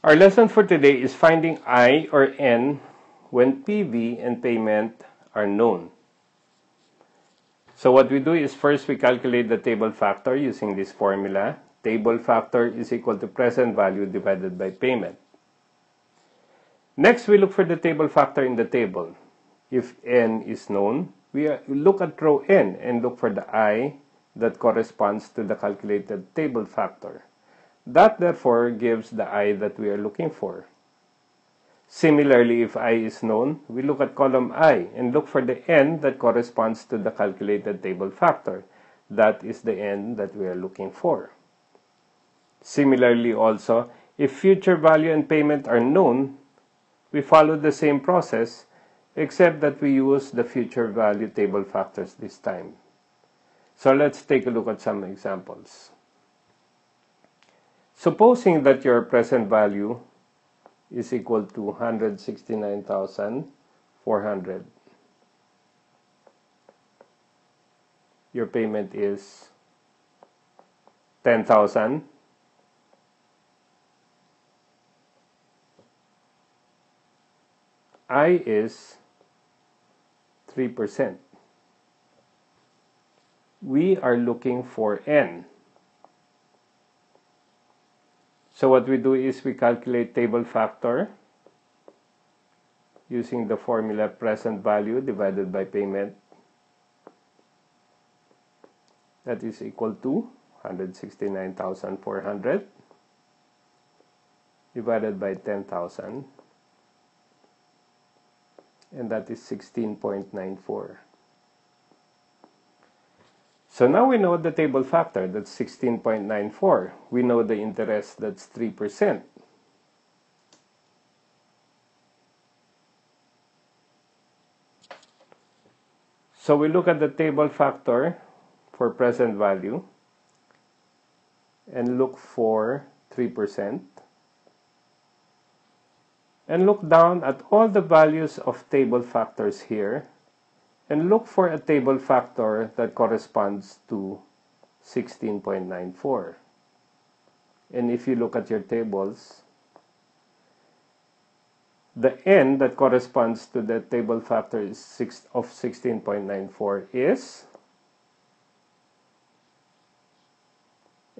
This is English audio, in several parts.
Our lesson for today is finding I or N when PV and payment are known. So what we do is first we calculate the table factor using this formula. Table factor is equal to present value divided by payment. Next, we look for the table factor in the table. If N is known, we look at row N and look for the I that corresponds to the calculated table factor. That therefore gives the I that we are looking for. Similarly, if I is known, we look at column I and look for the N that corresponds to the calculated table factor. That is the N that we are looking for. Similarly also, if future value and payment are known, we follow the same process except that we use the future value table factors this time. So let's take a look at some examples. Supposing that your present value is equal to 169,400. Your payment is 10,000. I is 3%. We are looking for N. So what we do is we calculate table factor using the formula present value divided by payment. That is equal to 169,400 divided by 10,000, and that is 16.94. So now we know the table factor, that's 16.94. We know the interest, that's 3%. So we look at the table factor for present value and look for 3%. And look down at all the values of table factors here and look for a table factor that corresponds to 16.94. And if you look at your tables, the N that corresponds to the table factor of 16.94 is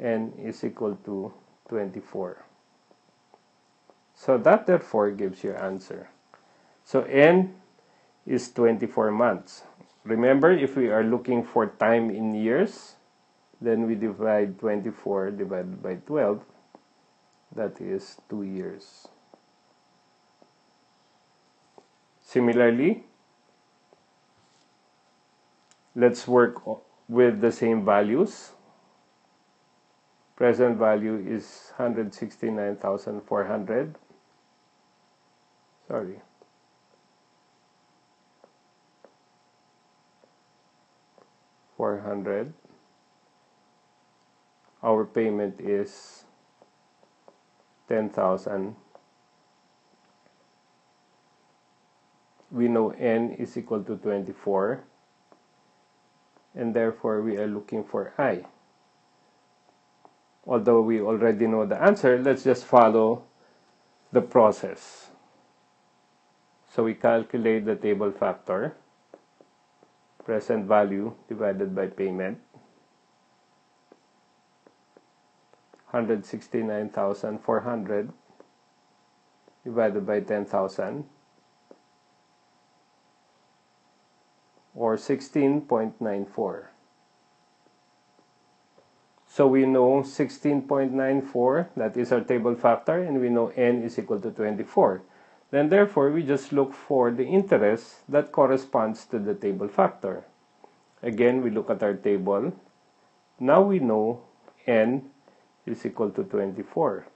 N is equal to 24. So that therefore gives your answer. So N is 24 months. Remember, if we are looking for time in years, then we divide 24 divided by 12. That is 2 years. Similarly, let's work with the same values. Present value is 169,400. Sorry. $400. Our payment is 10,000. We know N is equal to 24, and therefore we are looking for I. Although we already know the answer, let's just follow the process. So we calculate the table factor, present value divided by payment, 169,400 divided by 10,000, or 16.94. So we know 16.94, that is our table factor, and we know N is equal to 24. Then therefore, we just look for the interest that corresponds to the table factor. Again, we look at our table. Now we know N is equal to 24.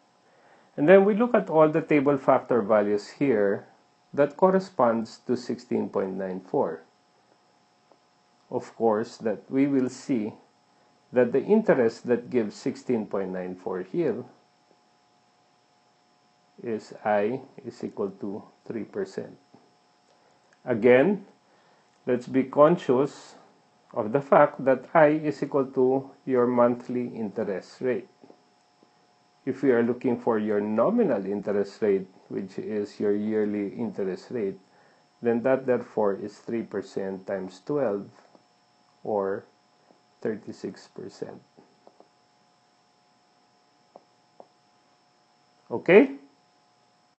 And then we look at all the table factor values here that corresponds to 16.94. Of course, that we will see that the interest that gives 16.94 here is I is equal to 3%. Again, let's be conscious of the fact that I is equal to your monthly interest rate. If we are looking for your nominal interest rate, which is your yearly interest rate, then that therefore is 3% times 12, or 36%. Okay?